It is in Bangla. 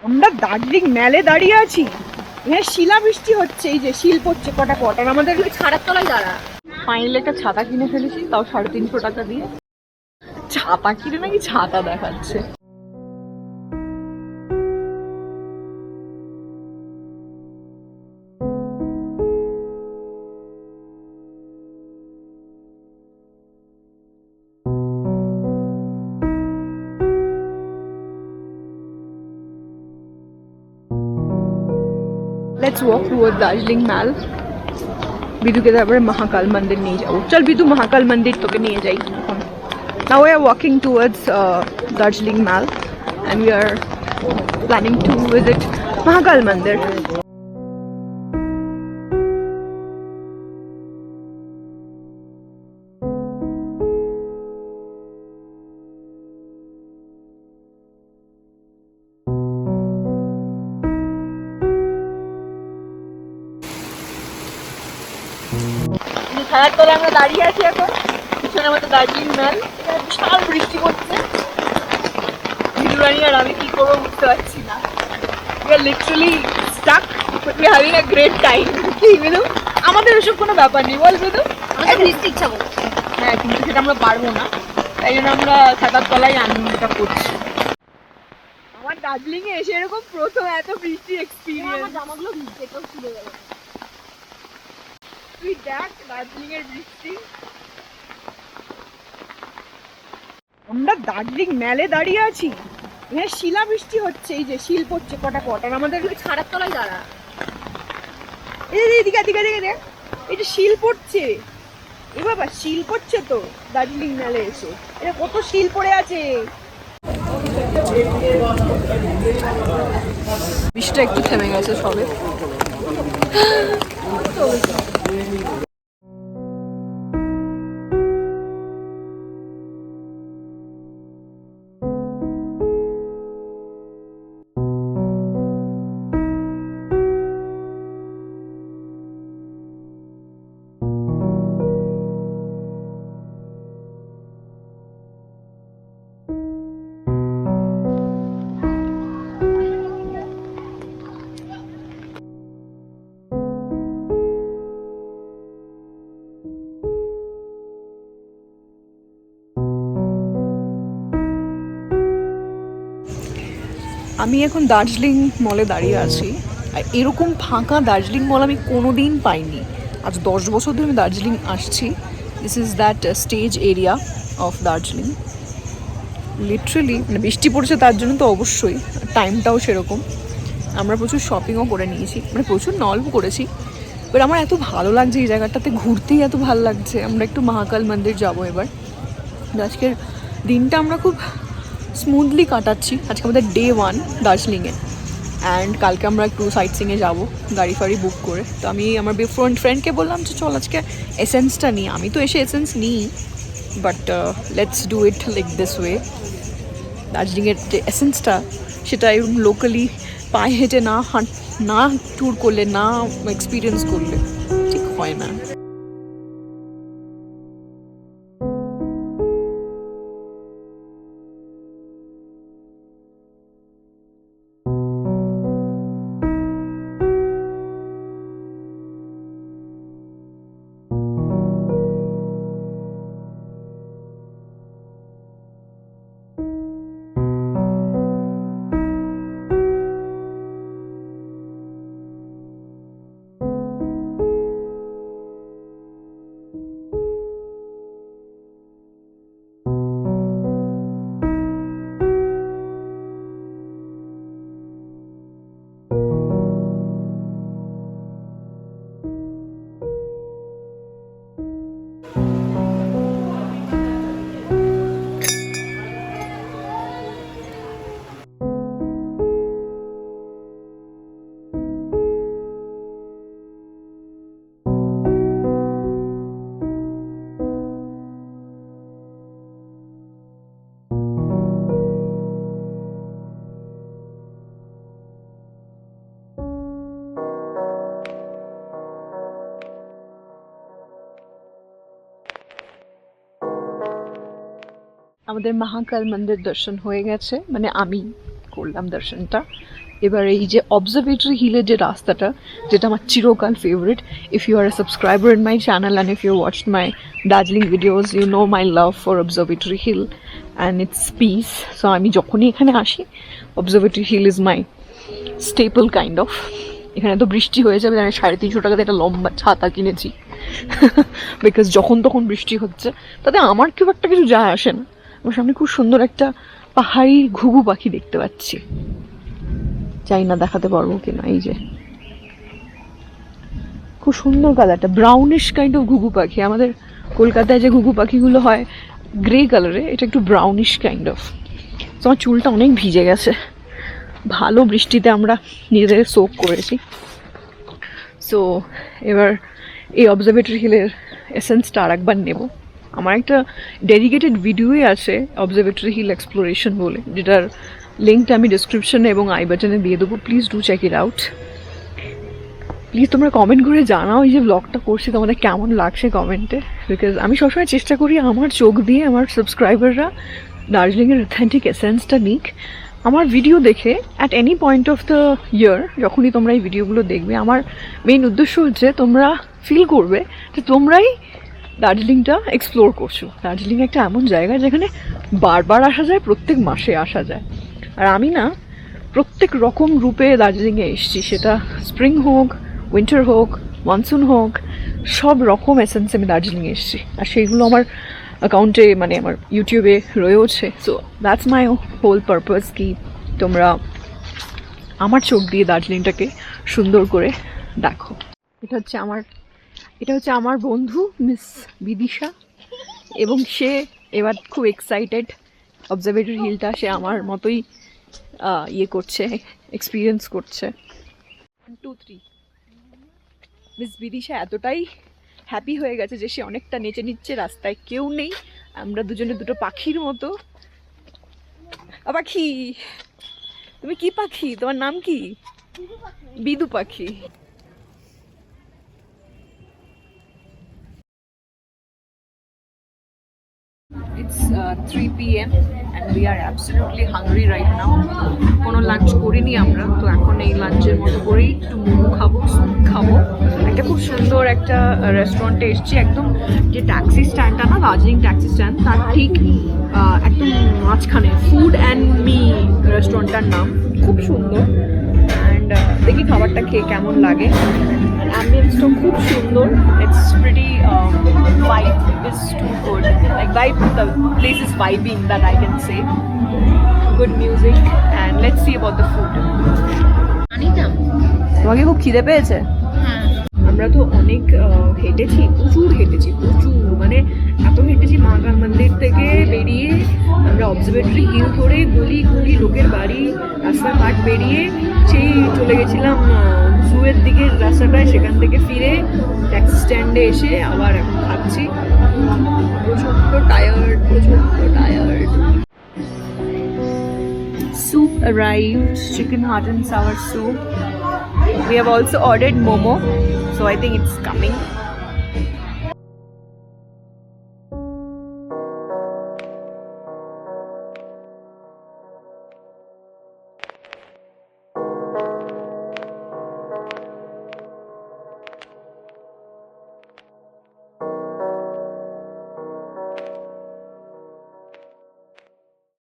আমরা দার্জিলিং ম্যালে দাঁড়িয়ে আছি, এখানে শিলাবৃষ্টি হচ্ছে, এই যে শিল পড়ছে কটা কটা। আমাদের ছাড়ার তলায় দাঁড়া। ফাইনালি একটা ছাতা কিনে ফেলেছি, তাও 350 টাকা দিয়ে। ছাতা কিনে নাকি ছাতা দেখাচ্ছে। Let's walk towards Darjeeling Mall. বিদুকে তারপরে মহাকাল মন্দির নিয়ে যাবো। চল বিদু, মহাকাল মন্দির তোকে নিয়ে যাই এখন। Now we are walking towards Darjeeling Mall and we are planning to visit Mahakal Mandir. ছায়ার তলায় আমরা দাঁড়িয়ে আছি এখন, পিছনে আমাদের দার্জিলিং ম্যাল। বিশাল বৃষ্টি পড়ছে, বিদুরানি আর আমি কি করবো বুঝতে পারছি না। We are literally stuck but we are having a great time. কি বিদু, আমাদের ওসব কোনো ব্যাপার নেই, বল বিদু? আমাদের বৃষ্টি ইচ্ছা করছে। হ্যাঁ, কিন্তু সেটা আমরা পারবো না, তাই জন্য আমরা ছাতার তলায় আনন্দটা করছি। আমার দার্জিলিং এ এসে এরকম প্রথম এত বৃষ্টি এক্সপিরিয়েন্স। আমার জামাগুলো ভিজে তো খুলে গেল। তুই দেখ দার্জিলিং এর বৃষ্টি। আমরা দার্জিলিং ম্যালে দাঁড়িয়ে আছি, এখানে শিলাবৃষ্টি হচ্ছে, এই যে শিল পড়ছে কটা কটা। আমাদের ছাড়ার তলায় দাঁড়া। এদিকে এদিকে দেখ, এই যে শিল পড়ছে। এ বাবা, শিল পড়ছে তো দার্জিলিং ম্যালে এসে। এটা কত শিল পড়ে আছে। বৃষ্টিটা একটু থেমে গেছে সবে। আমি এখন দার্জিলিং মলে দাঁড়িয়ে আছি, আর এরকম ফাঁকা দার্জিলিং মল আমি কোনোদিন পাইনি। আজ 10 বছর ধরে আমি দার্জিলিং আসছি। This is that stage area of Darjeeling. Literally মানে বৃষ্টি পড়ছে তার জন্য তো অবশ্যই, টাইমটাও সেরকম। আমরা প্রচুর শপিংও করে নিয়েছি, মানে প্রচুর অল্প করেছি, বাট আমার এত ভালো লাগছে এই জায়গাটাতে, ঘুরতেই এত ভালো লাগছে। আমরা একটু মহাকাল মন্দির যাবো এবার। আজকের দিনটা আমরা খুব স্মুথলি কাটাচ্ছি। আজকে আমাদের ডে 1 দার্জিলিংয়ে, অ্যান্ড কালকে আমরা একটু সাইট সিংয়ে যাবো গাড়ি ফাড়ি বুক করে। তো আমি আমার ফ্রেন্ডকে বললাম যে চল আজকে এসেন্সটা নিই। আমি তো এসে এসেন্স নিই, but let's do it like this way. দার্জিলিংয়ের যে এসেন্সটা, সেটা এরকম লোকালি পায়ে হেঁটে না ট্যুর করলে, না এক্সপিরিয়েন্স করলে ঠিক হয় না। আমাদের মহাকাল মন্দির দর্শন হয়ে গেছে, মানে আমি করলাম দর্শনটা। এবার এই যে অবজারভেটরি হিলের যে রাস্তাটা, যেটা আমার চিরকাল favourite, if you are a subscriber in my channel and if you watched my Darjeeling videos, you know my love for observatory hill and its peace. So আমি যখনই এখানে আসি, observatory hill is my staple kind of. এখানে তো বৃষ্টি হয়ে যাবে, আমি 350 টাকাতে একটা লম্বা ছাতা কিনেছি বিকজ যখন তখন বৃষ্টি হচ্ছে, তাতে আমার খুব একটা কিছু যায় আসে না। আমার সামনে খুব সুন্দর একটা পাহাড়ি ঘুঘু পাখি দেখতে পাচ্ছি, চাই না দেখাতে পারবো কিনা। এই যে খুব সুন্দর কালারটা, ব্রাউনিশ কাইন্ড অফ ঘুঘু পাখি। আমাদের কলকাতায় যে ঘুঘু পাখিগুলো হয় গ্রে কালারে, এটা একটু ব্রাউনিশ কাইন্ড অফ। তো আমার চুলটা অনেক ভিজে গেছে, ভালো বৃষ্টিতে আমরা নিজেদের সোক করেছি। সো এবার এই অবজারভেটরি হিলের এসেন্সটা আর একবার নেব। আমার একটা ডেডিকেটেড ভিডিওই আছে অবজারভেটরি হিল এক্সপ্লোরেশন বলে, যেটার লিঙ্কটা আমি ডিসক্রিপশনে এবং আই বাটনে দিয়ে দেবো। Please do check it out. Please তোমরা কমেন্ট করে জানাও এই যে ব্লগটা করছি তোমাদের কেমন লাগছে কমেন্টে, বিকজ আমি সবসময় চেষ্টা করি আমার চোখ দিয়ে আমার সাবস্ক্রাইবাররা দার্জিলিংয়ের অথেন্টিক এসেন্সটা নিক। আমার ভিডিও দেখে at any point of the year যখনই তোমরা এই ভিডিওগুলো দেখবে, আমার মেইন উদ্দেশ্য হচ্ছে তোমরা ফিল করবে যে তোমরাই দার্জিলিংটা এক্সপ্লোর করছো। দার্জিলিং একটা এমন জায়গা যেখানে বারবার আসা যায়, প্রত্যেক মাসে আসা যায়। আর আমি না প্রত্যেক রকম রূপে দার্জিলিংয়ে এসেছি, সেটা স্প্রিং হোক, উইন্টার হোক, মনসুন হোক, সব রকম এসেন্স আমি দার্জিলিংয়ে এসেছি। আর সেইগুলো আমার অ্যাকাউন্টে মানে আমার ইউটিউবে রয়েওছে। So that's my whole purpose, কি তোমরা আমার চোখ দিয়ে দার্জিলিংটাকে সুন্দর করে দেখো। এটা হচ্ছে আমার বন্ধু মিস বিদিশা, এবং সে এবার খুব এক্সাইটেড অবজারভেটরি হিলটা সে আমার মতোই ইয়ে করছে, এক্সপিরিয়েন্স করছে। 1 2 3 মিস বিদিশা এতটাই হ্যাপি হয়ে গেছে যে সে অনেকটা নেচে নিচ্ছে, রাস্তায় কেউ নেই, আমরা দুজনে দুটো পাখির মতো। পাখি, তুমি কি পাখি? তোমার নাম কি? বিদু পাখি। It's 3 p.m. and we are absolutely hungry right now. কোনো লাঞ্চ করিনি আমরা, তো এখন এই লাঞ্চের মতো করেই একটু মোমো খাবো, স্যুপ খাবো। একটা খুব সুন্দর একটা রেস্টুরেন্টে এসেছি, একদম যে ট্যাক্সি স্ট্যান্ডটা না, দার্জিলিং ট্যাক্সি স্ট্যান্ড, তার ঠিক একদম মাঝখানে ফুড অ্যান্ড মি রেস্টুরেন্টটার নাম, খুব সুন্দর। অ্যান্ড দেখি খাবারটা খেয়ে কেমন লাগে। অ্যাম্বিয়েন্সটা খুব সুন্দর, it's pretty vibe is too good, like vibe, the place is vibing, that I can say. Good music and let's see about the food. আনিতাম তোমাকে খুব খিদে পেয়েছে? হ্যাঁ, আমরা তো অনেক হেঁটেছি, প্রচুর মানে এত হেঁটেছি। মহাকাল মন্দির থেকে বেরিয়ে আমরা অবজারভেটরি হিল ধরে গলি গলি লোকের বাড়ি রাস্তাঘাট পেরিয়ে সেই চলে গেছিলাম জুয়ের দিকের রাস্তাটায়, সেখান থেকে ফিরে ট্যাক্সি স্ট্যান্ডে এসে আবার এখন খাচ্ছি। প্রচণ্ড tired. Soup arrived, chicken heart and sour soup. We have also ordered momo, so I think it's coming.